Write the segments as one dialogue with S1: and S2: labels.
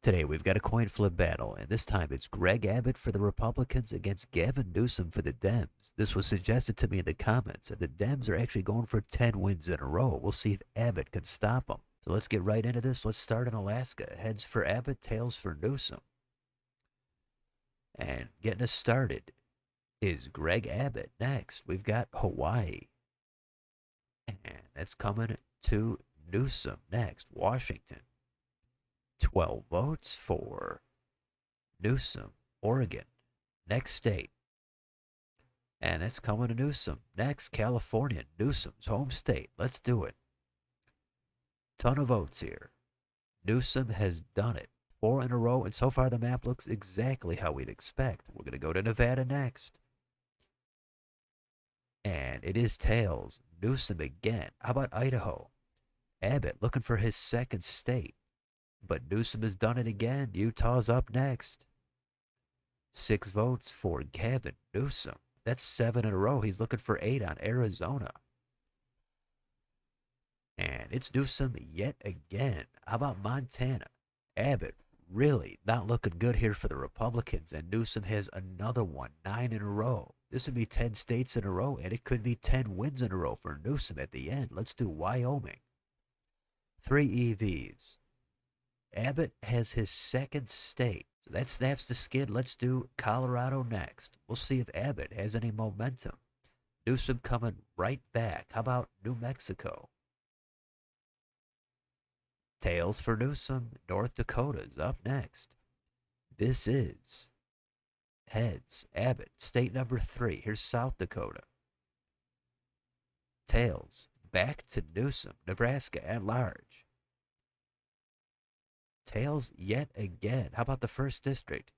S1: Today we've got a coin flip battle, and this time it's Greg Abbott for the Republicans against Gavin Newsom for the Dems. This was suggested to me in the comments, and the Dems are actually going for 10 wins in a row. We'll see if Abbott can stop them. So let's get right into this. Let's start in Alaska. Heads for Abbott, tails for Newsom. And getting us started is Greg Abbott. Next, we've got Hawaii. And that's coming to Newsom. Next, Washington. 12 votes for Newsom, Oregon. Next state. And that's coming to Newsom. Next, California, Newsom's home state. Let's do it. Ton of votes here. Newsom has done it. 4 in a row, and so far the map looks exactly how we'd expect. We're going to go to Nevada next. And it is tails. Newsom again. How about Idaho? Abbott looking for his second state. But Newsom has done it again. Utah's up next. 6 votes for Gavin Newsom. That's 7 in a row. He's looking for 8 on Arizona. And it's Newsom yet again. How about Montana? Abbott really not looking good here for the Republicans, and Newsom has another one, 9 in a row. This would be 10 states in a row, and it could be 10 wins in a row for Newsom at the end. Let's do Wyoming. 3 EVs. Abbott has his second state. So that snaps the skid. Let's do Colorado next. We'll see if Abbott has any momentum. Newsom coming right back. How about New Mexico? Tails for Newsom. North Dakota's up next. This is heads. Abbott, state number 3. Here's South Dakota. Tails, back to Newsom. Nebraska at large. Tails yet again. How about the first district?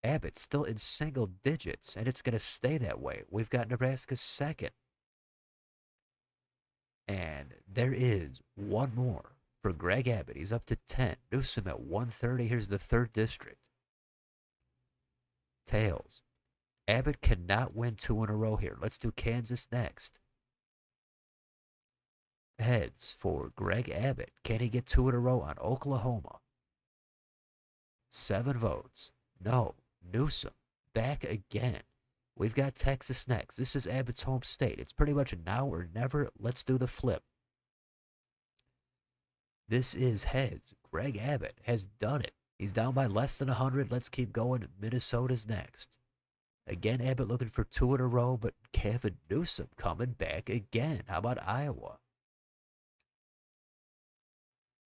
S1: Abbott still in single digits, and it's going to stay that way. We've got Nebraska second. And there is one more for Greg Abbott. He's up to 10. Newsom at 130. Here's the third district. Tails. Abbott cannot win 2 in a row here. Let's do Kansas next. Heads for Greg Abbott. Can he get 2 in a row on Oklahoma? 7 votes. No. Newsom back again. We've got Texas next. This is Abbott's home state. It's pretty much a now or never. Let's do the flip. This is heads. Greg Abbott has done it. He's down by less than 100. Let's keep going. Minnesota's next. Again, Abbott looking for 2 in a row, but Gavin Newsom coming back again. How about Iowa?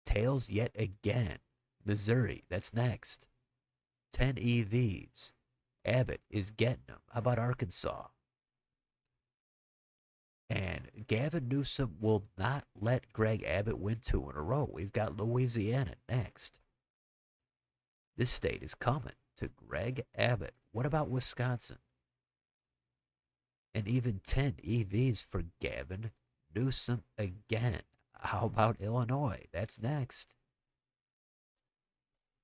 S1: Tails yet again. Missouri, that's next. 10 EVs. Abbott is getting them. How about Arkansas? And Gavin Newsom will not let Greg Abbott win 2 in a row. We've got Louisiana next. This state is coming to Greg Abbott. What about Wisconsin? And even 10 EVs for Gavin Newsom again. How about Illinois? That's next.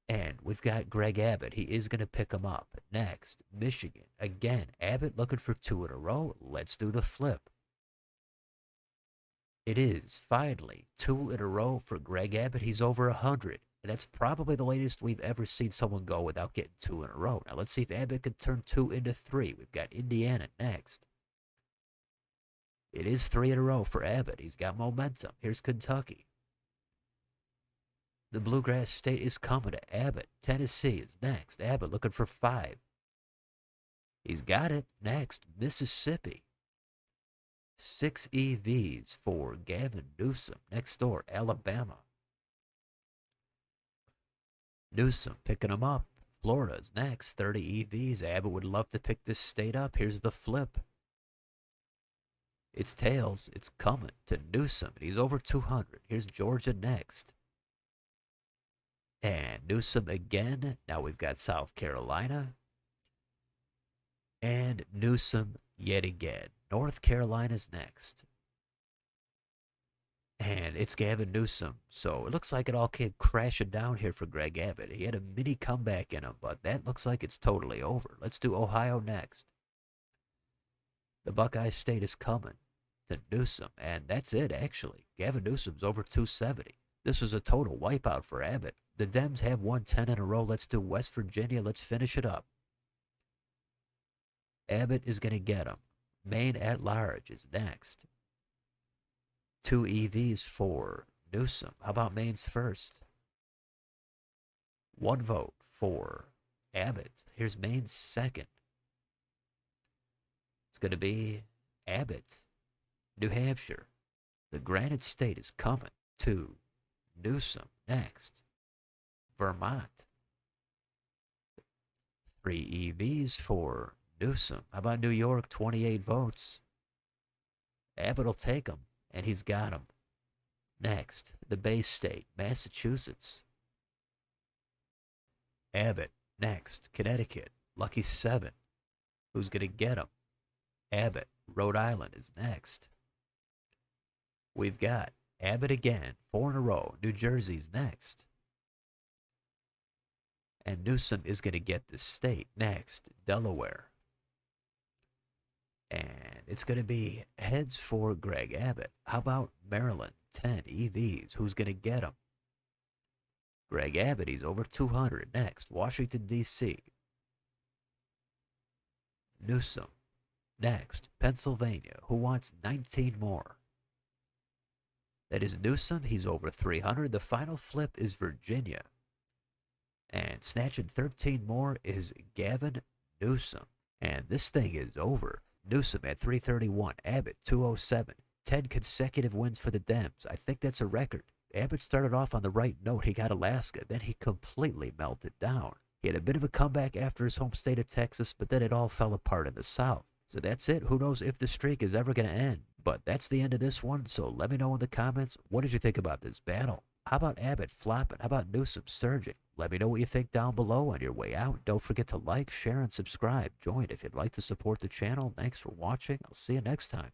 S1: And we've got Greg Abbott. He is going to pick him up. Next, Michigan. Again, Abbott looking for 2 in a row. Let's do the flip. It is finally 2 in a row for Greg Abbott. He's over 100. And that's probably the latest we've ever seen someone go without getting 2 in a row. Now let's see if Abbott can turn 2 into 3. We've got Indiana next. It is 3 in a row for Abbott. He's got momentum. Here's Kentucky. The Bluegrass State is coming to Abbott. Tennessee is next. Abbott looking for 5. He's got it. Next, Mississippi. 6 EVs for Gavin Newsom. Next door, Alabama. Newsom picking them up. Florida's next. 30 EVs. Abbott would love to pick this state up. Here's the flip. It's tails. It's coming to Newsom. He's over 200. Here's Georgia next. And Newsom again. Now we've got South Carolina. And Newsom yet again. North Carolina's next. And it's Gavin Newsom. So it looks like it all came crashing down here for Greg Abbott. He had a mini comeback in him, but that looks like it's totally over. Let's do Ohio next. The Buckeye State is coming to Newsom, and that's it, actually. Gavin Newsom's over 270. This was a total wipeout for Abbott. The Dems have won 10 in a row. Let's do West Virginia. Let's finish it up. Abbott is going to get them. Maine at large is next. 2 EVs for Newsom. How about Maine's first? 1 vote for Abbott. Here's Maine's second. It's going to be Abbott. New Hampshire. The Granite State is coming to Newsom next. Vermont. 3 EVs for Newsom. How about New York? 28 votes. Abbott will take them, and he's got them. Next, the Bay State, Massachusetts. Abbott. Next, Connecticut. Lucky 7. Who's going to get him? Abbott. Rhode Island is next. We've got Abbott again, 4 in a row. New Jersey's next. And Newsom is going to get the state next. Delaware. And it's going to be heads for Greg Abbott. How about Maryland? 10 EVs. Who's going to get them? Greg Abbott, he's over 200. Next, Washington, D.C. Newsom. Next, Pennsylvania. Who wants 19 more? That is Newsom. He's over 300. The final flip is Virginia. And snatching 13 more is Gavin Newsom. And this thing is over. Newsom at 331. Abbott 207. 10 consecutive wins for the Dems. I think that's a record. Abbott started off on the right note. He got Alaska. Then he completely melted down. He had a bit of a comeback after his home state of Texas, but then it all fell apart in the South. So that's it. Who knows if the streak is ever going to end. But that's the end of this one. So let me know in the comments, what did you think about this battle? How about Abbott flopping? How about Newsom surging? Let me know what you think down below on your way out. Don't forget to like, share, and subscribe. Join if you'd like to support the channel. Thanks for watching. I'll see you next time.